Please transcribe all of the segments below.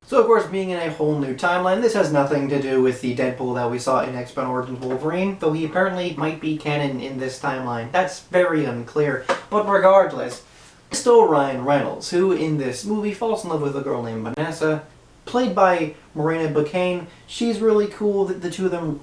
So of course, being in a whole new timeline, this has nothing to do with the Deadpool that we saw in X-Men Origins Wolverine, though he apparently might be canon in this timeline. That's very unclear, but regardless, still Ryan Reynolds, who in this movie falls in love with a girl named Vanessa, played by Marina Baccaine. She's really cool. The two of them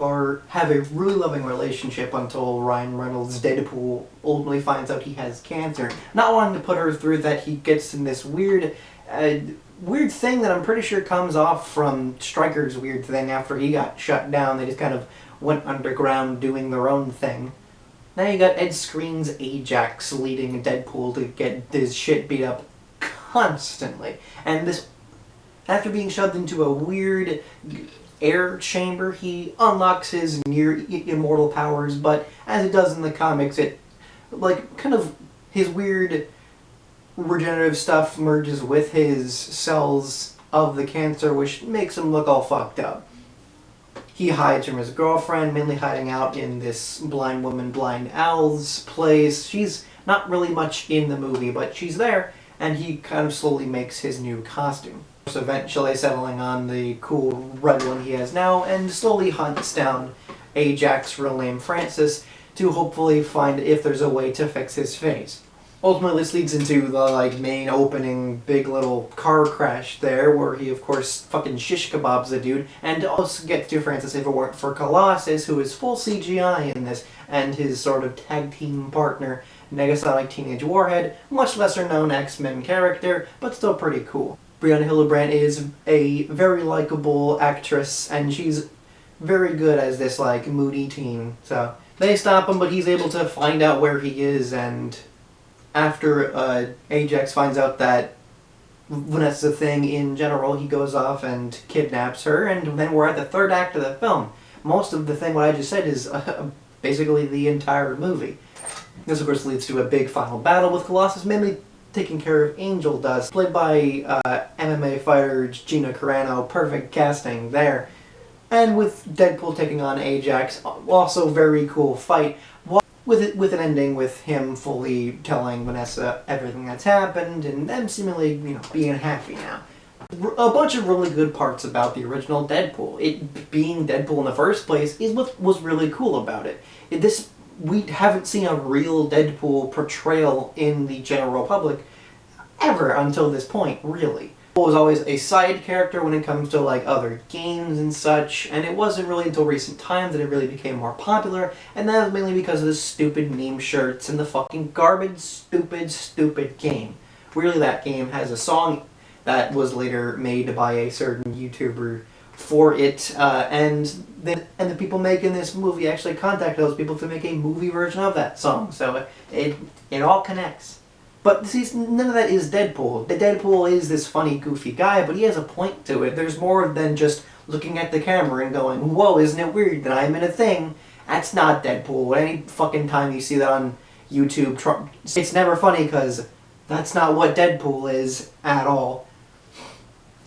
have a really loving relationship until Ryan Reynolds' Deadpool ultimately finds out he has cancer. Not wanting to put her through that, he gets in this weird thing that I'm pretty sure comes off from Stryker's weird thing after he got shut down. They just kind of went underground doing their own thing. Now you got Ed Skrein's Ajax leading Deadpool to get his shit beat up constantly. And this, after being shoved into a weird air chamber, he unlocks his near immortal powers, but as it does in the comics, it, like, kind of, his weird regenerative stuff merges with his cells of the cancer, which makes him look all fucked up. He hides from his girlfriend, mainly hiding out in this blind woman, Blind Al's place. She's not really much in the movie, but she's there, and he kind of slowly makes his new costume. So eventually settling on the cool red one he has now, and slowly hunts down Ajax, real name Francis, to hopefully find if there's a way to fix his face. Ultimately, this leads into the main opening big little car crash there, where he of course fucking shish kebabs the dude, and also gets to Francis if it weren't for Colossus, who is full CGI in this, and his sort of tag team partner, Negasonic Teenage Warhead, much lesser known X-Men character, but still pretty cool. Brianna Hildebrand is a very likable actress, and she's very good as this moody teen. So they stop him, but he's able to find out where he is, and after Ajax finds out that Vanessa's a thing in general, he goes off and kidnaps her, and then we're at the third act of the film. Most of the thing what I just said is basically the entire movie. This of course leads to a big final battle with Colossus, mainly taking care of Angel Dust, played by MMA fighter Gina Carano. Perfect casting there. And with Deadpool taking on Ajax, also very cool fight. With an ending with him fully telling Vanessa everything that's happened, and them seemingly, being happy now. A bunch of really good parts about the original Deadpool. It being Deadpool in the first place is what was really cool about it. We haven't seen a real Deadpool portrayal in the general public ever until this point, really. Deadpool was always a side character when it comes to other games and such, and it wasn't really until recent times that it really became more popular, and that was mainly because of the stupid meme shirts and the fucking garbage, stupid game. Really, that game has a song that was later made by a certain YouTuber for it, and the people making this movie actually contacted those people to make a movie version of that song, so it all connects. But see, none of that is Deadpool. Deadpool is this funny, goofy guy, but he has a point to it. There's more than just looking at the camera and going, whoa, isn't it weird that I'm in a thing? That's not Deadpool. Any fucking time you see that on YouTube, it's never funny because that's not what Deadpool is at all.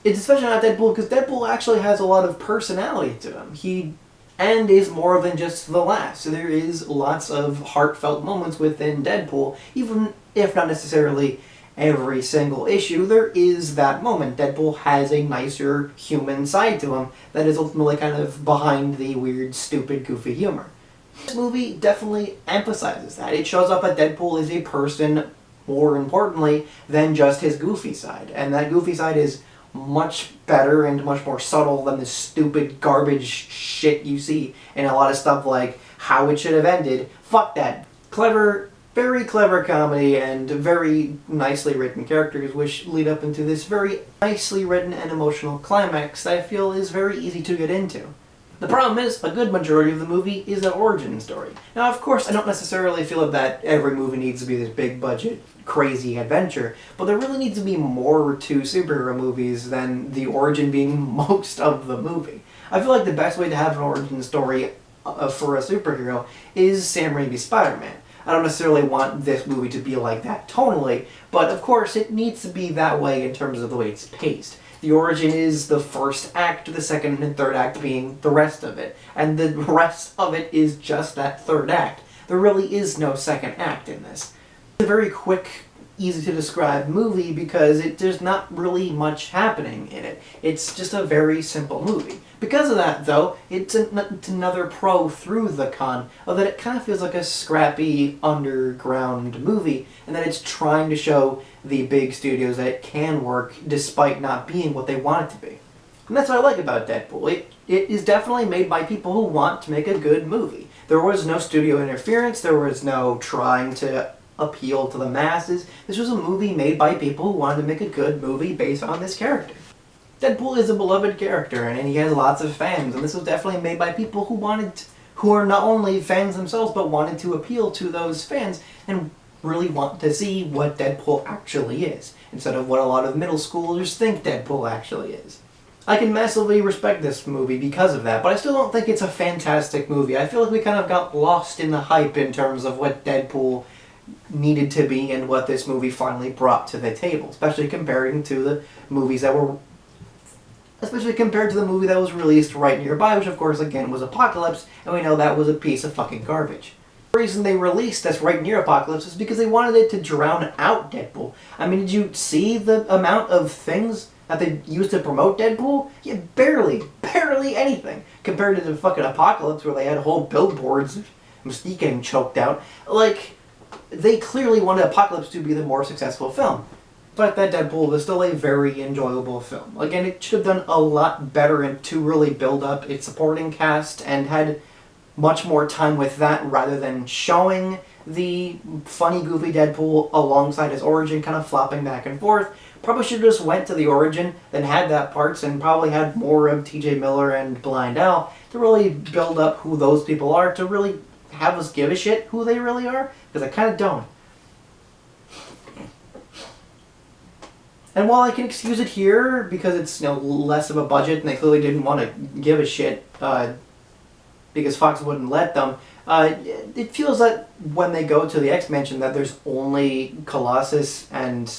It's especially not Deadpool because Deadpool actually has a lot of personality to him. And is more than just the laugh. So there is lots of heartfelt moments within Deadpool, even if not necessarily every single issue, there is that moment. Deadpool has a nicer human side to him that is ultimately kind of behind the weird, stupid, goofy humor. This movie definitely emphasizes that. It shows up that Deadpool is a person, more importantly, than just his goofy side. And that goofy side is much better and much more subtle than the stupid garbage shit you see in a lot of stuff like How It Should Have Ended. Fuck that. Clever, very clever comedy and very nicely written characters which lead up into this very nicely written and emotional climax that I feel is very easy to get into. The problem is, a good majority of the movie is an origin story. Now, of course, I don't necessarily feel that every movie needs to be this big budget, crazy adventure, but there really needs to be more to superhero movies than the origin being most of the movie. I feel like the best way to have an origin story for a superhero is Sam Raimi's Spider-Man. I don't necessarily want this movie to be like that tonally, but of course it needs to be that way in terms of the way it's paced. The origin is the first act, the second and third act being the rest of it. And the rest of it is just that third act. There really is no second act in this. It's a very quick easy to describe movie because there's not really much happening in it. It's just a very simple movie. Because of that, though, it's another pro through the con of that it kind of feels like a scrappy underground movie, and that it's trying to show the big studios that it can work despite not being what they want it to be. And that's what I like about Deadpool. It is definitely made by people who want to make a good movie. There was no studio interference, there was no trying to appeal to the masses. This was a movie made by people who wanted to make a good movie based on this character. Deadpool is a beloved character, and he has lots of fans, and this was definitely made by people who are not only fans themselves, but wanted to appeal to those fans, and really want to see what Deadpool actually is, instead of what a lot of middle schoolers think Deadpool actually is. I can massively respect this movie because of that, but I still don't think it's a fantastic movie. I feel like we kind of got lost in the hype in terms of what Deadpool needed to be and what this movie finally brought to the table, especially compared to the movie that was released right nearby, which of course again was Apocalypse, and we know that was a piece of fucking garbage. The reason they released that's right near Apocalypse is because they wanted it to drown out Deadpool. I mean, did you see the amount of things that they used to promote Deadpool? Yeah, barely anything compared to the fucking Apocalypse where they had whole billboards of Mystique getting choked out. Like, they clearly wanted Apocalypse to be the more successful film. But that Deadpool was still a very enjoyable film. Again, it should have done a lot better to really build up its supporting cast and had much more time with that rather than showing the funny, goofy Deadpool alongside his origin, kind of flopping back and forth. Probably should have just went to the origin, then had that parts, and probably had more of TJ Miller and Blind Al to really build up who those people are, to really have us give a shit who they really are, because I kind of don't. And while I can excuse it here, because it's less of a budget, and they clearly didn't want to give a shit, because Fox wouldn't let them, it feels that when they go to the X-Mansion that there's only Colossus and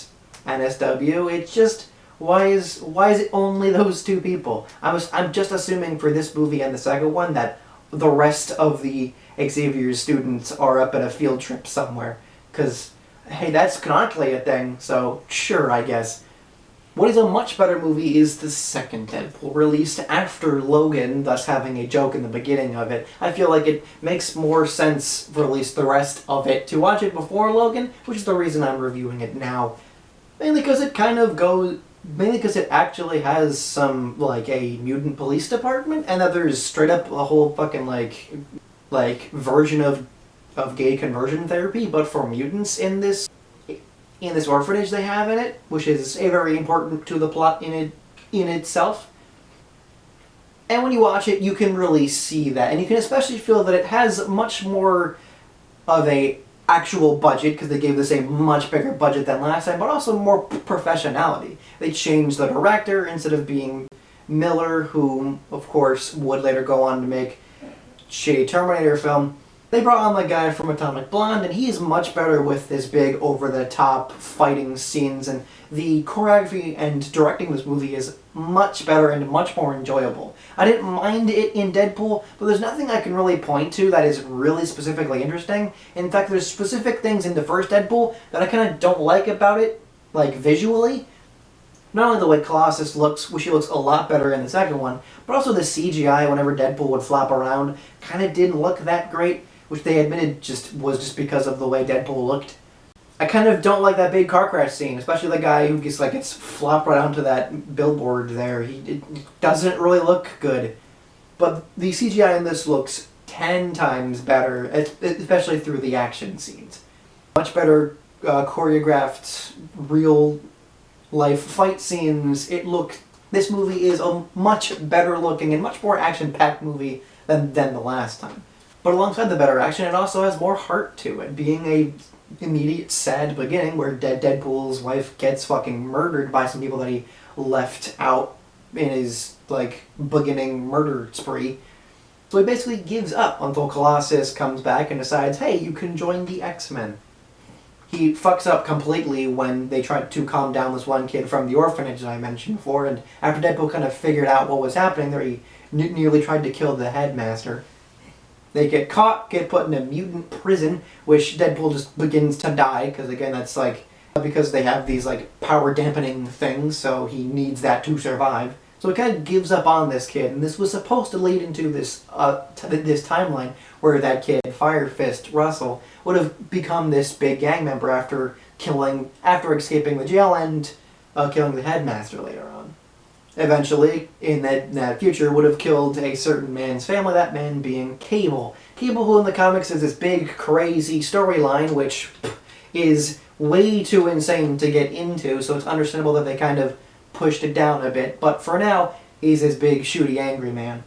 NSW. It's just, why is it only those two people? I'm just assuming for this movie and the second one that the rest of the Xavier's students are up at a field trip somewhere. Because, hey, that's canonically a thing, so sure, I guess. What is a much better movie is the second Deadpool, released after Logan, thus having a joke in the beginning of it. I feel like it makes more sense for at least the rest of it to watch it before Logan, which is the reason I'm reviewing it now. Mainly because it actually has some, like, a mutant police department, and that there's straight up a whole fucking, like version of gay conversion therapy, but for mutants in this orphanage they have in it, which is a very important to the plot in itself. And when you watch it, you can really see that, and you can especially feel that it has much more of a actual budget, because they gave this a much bigger budget than last time, but also more professionality. They changed the director. Instead of being Miller, who of course would later go on to make shitty Terminator film, they brought on the guy from Atomic Blonde, and he's much better with this big over-the-top fighting scenes, and the choreography and directing this movie is much better and much more enjoyable. I didn't mind it in Deadpool, but there's nothing I can really point to that is really specifically interesting. In fact, there's specific things in the first Deadpool that I kind of don't like about it, like visually. Not only the way Colossus looks, which he looks a lot better in the second one, but also the CGI whenever Deadpool would flop around kind of didn't look that great, which they admitted was just because of the way Deadpool looked. I kind of don't like that big car crash scene, especially the guy who gets flopped right onto that billboard there. It doesn't really look good. But the CGI in this looks 10 times better, especially through the action scenes. Much better choreographed, real-life fight scenes. This movie is a much better looking and much more action-packed movie than the last time. But alongside the better action, it also has more heart to it, being a immediate sad beginning where Deadpool's wife gets fucking murdered by some people that he left out in his, beginning murder spree. So he basically gives up until Colossus comes back and decides, hey, you can join the X-Men. He fucks up completely when they try to calm down this one kid from the orphanage that I mentioned before, and after Deadpool kind of figured out what was happening there, he nearly tried to kill the headmaster. They get caught, get put in a mutant prison, which Deadpool just begins to die, because again, that's because they have these like power dampening things, so he needs that to survive. So he kind of gives up on this kid, and this was supposed to lead into this this timeline where that kid, Fire Fist Russell, would have become this big gang member after escaping the jail and killing the headmaster later on. Eventually, in that future, would have killed a certain man's family, that man being Cable. Cable, who in the comics is this big, crazy storyline, which is way too insane to get into, so it's understandable that they kind of pushed it down a bit. But for now, he's this big, shooty, angry man.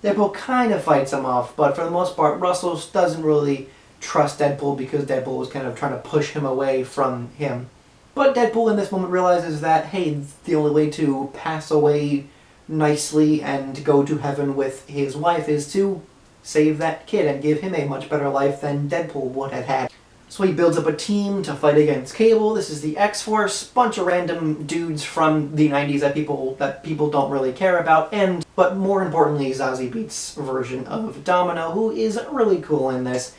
Deadpool kind of fights him off, but for the most part, Russell doesn't really trust Deadpool because Deadpool was kind of trying to push him away from him. But Deadpool in this moment realizes that, hey, the only way to pass away nicely and go to heaven with his wife is to save that kid and give him a much better life than Deadpool would have had. So he builds up a team to fight against Cable. This is the X-Force, bunch of random dudes from the 90s that people don't really care about, but more importantly, Zazie Beetz' version of Domino, who is really cool in this.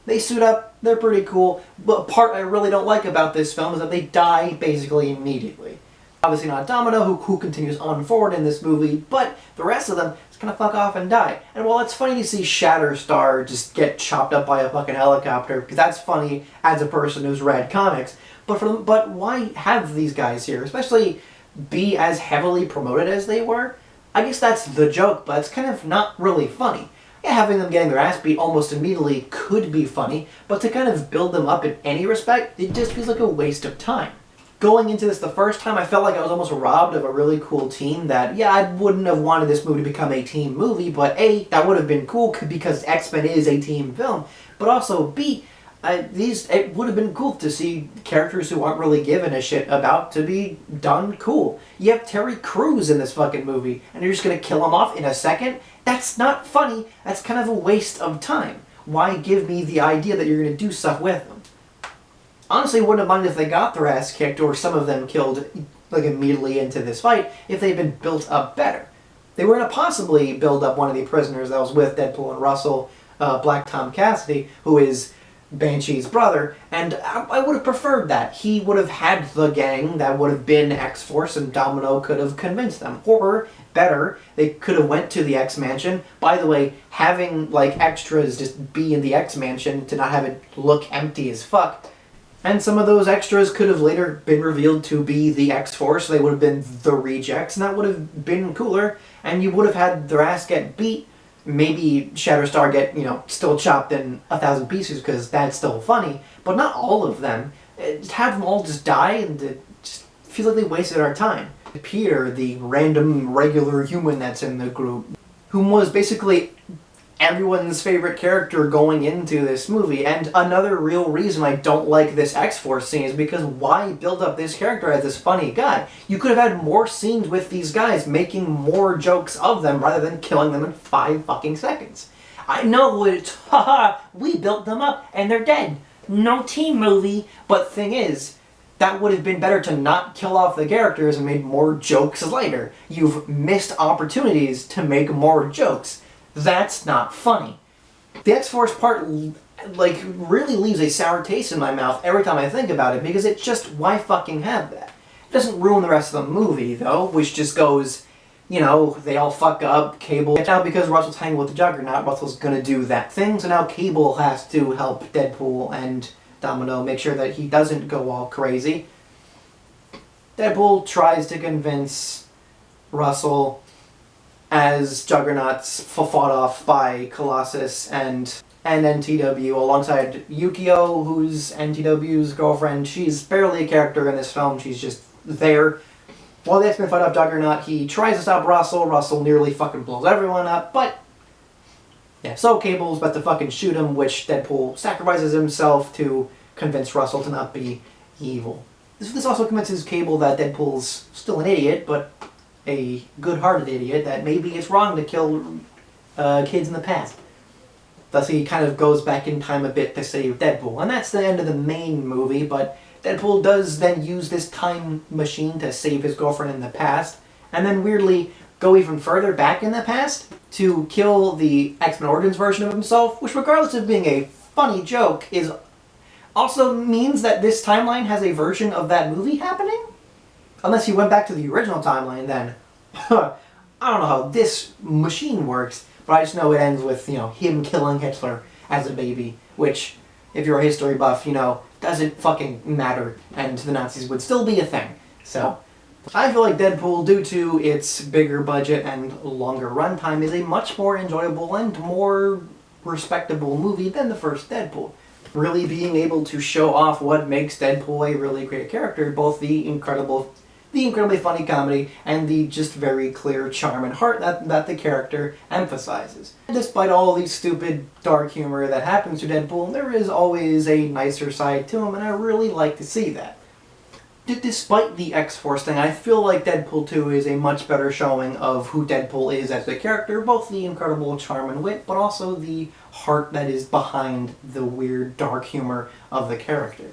They suit up, they're pretty cool, but part I really don't like about this film is that they die basically immediately. Obviously not Domino, who continues on forward in this movie, but the rest of them just kind of fuck off and die. And while it's funny to see Shatterstar just get chopped up by a fucking helicopter, because that's funny as a person who's read comics, but why have these guys here, especially be as heavily promoted as they were? I guess that's the joke, but it's kind of not really funny. Yeah, having them getting their ass beat almost immediately could be funny, but to kind of build them up in any respect, it just feels like a waste of time. Going into this the first time, I felt like I was almost robbed of a really cool team that, yeah, I wouldn't have wanted this movie to become a team movie, but A, that would have been cool because X-Men is a team film, but also B, it would have been cool to see characters who aren't really given a shit about to be done cool. You have Terry Crews in this fucking movie, and you're just gonna kill him off in a second? That's not funny. That's kind of a waste of time. Why give me the idea that you're gonna do stuff with them? Honestly, wouldn't have minded if they got their ass kicked or some of them killed like immediately into this fight if they'd been built up better. They were gonna possibly build up one of the prisoners that was with Deadpool and Russell, Black Tom Cassidy, who is Banshee's brother, and I would have preferred that. He would have had the gang that would have been X-Force and Domino could have convinced them. Or, better, they could have went to the X-Mansion. By the way, having like extras just be in the X-Mansion to not have it look empty as fuck. And some of those extras could have later been revealed to be the X-Force. They would have been the Rejects, and that would have been cooler. And you would have had their ass get beat. Maybe Shatterstar get, still chopped in 1,000 pieces because that's still funny, but not all of them. Have them all just die and it just feels like they wasted our time. Peter, the random regular human that's in the group, whom was basically everyone's favorite character going into this movie, and another real reason I don't like this X-Force scene is because why build up this character as this funny guy? You could have had more scenes with these guys, making more jokes of them rather than killing them in 5 fucking seconds. I know it's, haha, we built them up and they're dead. No team movie, but thing is, that would have been better to not kill off the characters and made more jokes later. You've missed opportunities to make more jokes. That's not funny. The X-Force part, really leaves a sour taste in my mouth every time I think about it, because it's just, why fucking have that? It doesn't ruin the rest of the movie, though, which just goes, they all fuck up, Cable. Now, because Russell's hanging with the Juggernaut, Russell's gonna do that thing, so now Cable has to help Deadpool and Domino make sure that he doesn't go all crazy. Deadpool tries to convince Russell, as Juggernaut's fought off by Colossus and NTW alongside Yukio, who's NTW's girlfriend. She's barely a character in this film, she's just there. While the X-Men fight off Juggernaut, he tries to stop Russell. Russell nearly fucking blows everyone up, but yeah, so Cable's about to fucking shoot him, which Deadpool sacrifices himself to convince Russell to not be evil. This also convinces Cable that Deadpool's still an idiot, but a good-hearted idiot, that maybe it's wrong to kill kids in the past. Thus he kind of goes back in time a bit to save Deadpool. And that's the end of the main movie, but Deadpool does then use this time machine to save his girlfriend in the past, and then weirdly go even further back in the past to kill the X-Men Origins version of himself, which regardless of being a funny joke is also means that this timeline has a version of that movie happening? Unless you went back to the original timeline, then I don't know how this machine works, but I just know it ends with, him killing Hitler as a baby, which, if you're a history buff, doesn't fucking matter, and the Nazis would still be a thing. So, I feel like Deadpool, due to its bigger budget and longer runtime, is a much more enjoyable and more respectable movie than the first Deadpool. Really being able to show off what makes Deadpool a really great character, both the incredibly funny comedy and the just very clear charm and heart that the character emphasizes. Despite all the stupid dark humor that happens to Deadpool, there is always a nicer side to him, and I really like to see that. Despite the X-Force thing, I feel like Deadpool 2 is a much better showing of who Deadpool is as a character, both the incredible charm and wit, but also the heart that is behind the weird dark humor of the character.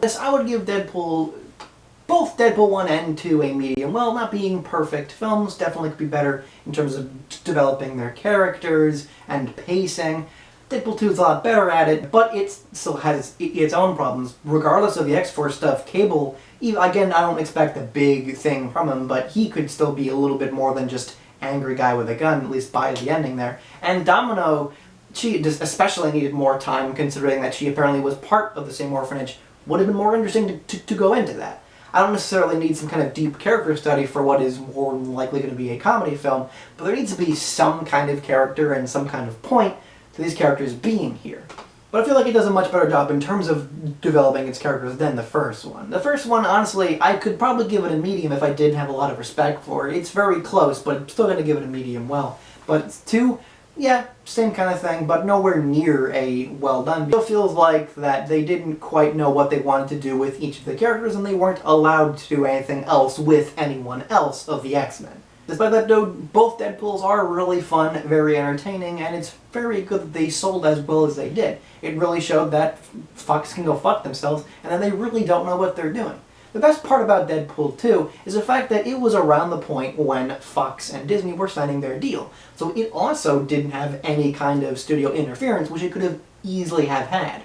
Yes, I would give both Deadpool 1 and 2 a medium. Well, not being perfect films, definitely could be better in terms of developing their characters and pacing. Deadpool 2 is a lot better at it, but it still has its own problems. Regardless of the X-Force stuff, Cable, again, I don't expect a big thing from him, but he could still be a little bit more than just angry guy with a gun, at least by the ending there. And Domino, she just especially needed more time, considering that she apparently was part of the same orphanage. Would have been more interesting to go into that. I don't necessarily need some kind of deep character study for what is more than likely going to be a comedy film, but there needs to be some kind of character and some kind of point to these characters being here. But I feel like it does a much better job in terms of developing its characters than the first one. The first one, honestly, I could probably give it a medium if I didn't have a lot of respect for it. It's very close, but I'm still going to give it a medium well. But 2, yeah, same kind of thing, but nowhere near a well done. It still feels like that they didn't quite know what they wanted to do with each of the characters, and they weren't allowed to do anything else with anyone else of the X-Men. Despite that though, both Deadpools are really fun, very entertaining, and it's very good that they sold as well as they did. It really showed that Fox can go fuck themselves, and that they really don't know what they're doing. The best part about Deadpool 2 is the fact that it was around the point when Fox and Disney were signing their deal. So it also didn't have any kind of studio interference, which it could have easily have had.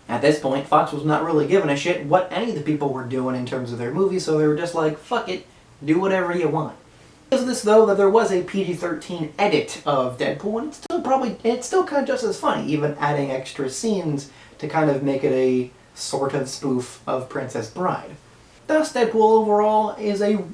At this point, Fox was not really giving a shit what any of the people were doing in terms of their movies, so they were just like, fuck it, do whatever you want. Because of this, though, that there was a PG-13 edit of Deadpool, and it's still kind of just as funny, even adding extra scenes to kind of make it a sort of spoof of Princess Bride. Thus, Deadpool overall is a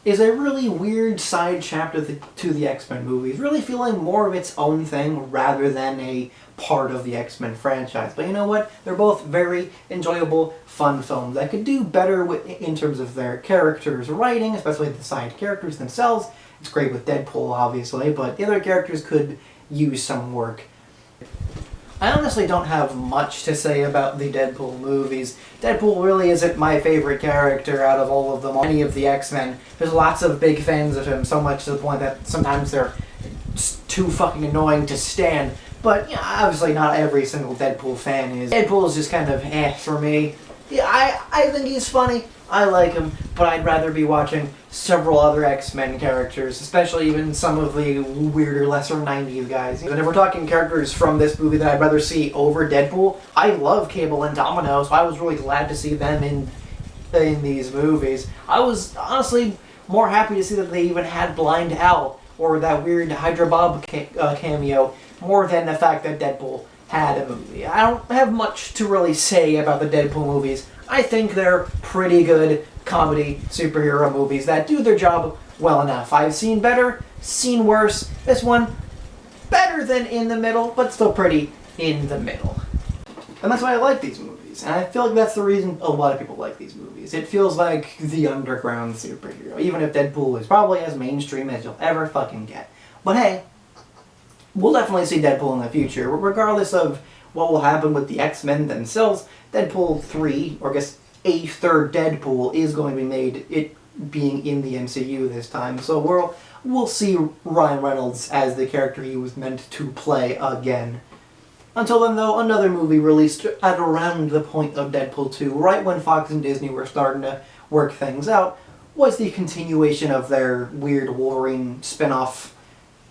really weird side chapter to the X-Men movies, really feeling more of its own thing rather than a part of the X-Men franchise. But you know what? They're both very enjoyable, fun films that could do better in terms of their characters' writing, especially the side characters themselves. It's great with Deadpool, obviously, but the other characters could use some work. I honestly don't have much to say about the Deadpool movies. Deadpool really isn't my favorite character out of all of them, any of the X-Men. There's lots of big fans of him, so much to the point that sometimes they're too fucking annoying to stand. But, yeah, obviously not every single Deadpool fan is. Deadpool is just kind of for me. Yeah, I think he's funny. I like him, but I'd rather be watching several other X-Men characters, especially even some of the weirder, lesser 90s guys. And if we're talking characters from this movie that I'd rather see over Deadpool, I love Cable and Domino, so I was really glad to see them in these movies. I was honestly more happy to see that they even had Blind Al, or that weird Hydra Bob cameo, more than the fact that Deadpool had a movie. I don't have much to really say about the Deadpool movies. I think they're pretty good comedy superhero movies that do their job well enough. I've seen better, seen worse. This one, better than in the middle, but still pretty in the middle. And that's why I like these movies. And I feel like that's the reason a lot of people like these movies. It feels like the underground superhero, even if Deadpool is probably as mainstream as you'll ever fucking get. But hey, we'll definitely see Deadpool in the future, regardless of what will happen with the X-Men themselves. Deadpool 3, or I guess a third Deadpool, is going to be made, it being in the MCU this time. So we'll see Ryan Reynolds as the character he was meant to play again. Until then, though, another movie released at around the point of Deadpool 2, right when Fox and Disney were starting to work things out, was the continuation of their weird Wolverine spin-off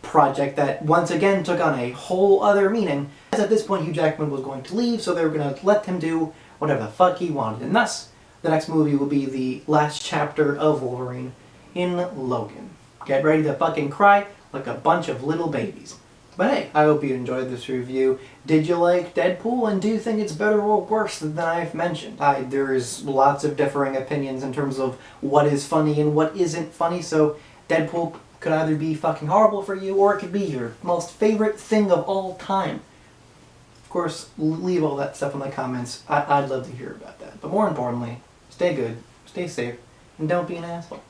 project that once again took on a whole other meaning. As at this point Hugh Jackman was going to leave, so they were going to let him do whatever the fuck he wanted. And thus, the next movie will be the last chapter of Wolverine in Logan. Get ready to fucking cry like a bunch of little babies. But hey, I hope you enjoyed this review. Did you like Deadpool, and do you think it's better or worse than I've mentioned? There's lots of differing opinions in terms of what is funny and what isn't funny, so Deadpool could either be fucking horrible for you, or it could be your most favorite thing of all time. Of course, leave all that stuff in the comments. I'd love to hear about that. But more importantly, stay good, stay safe, and don't be an asshole.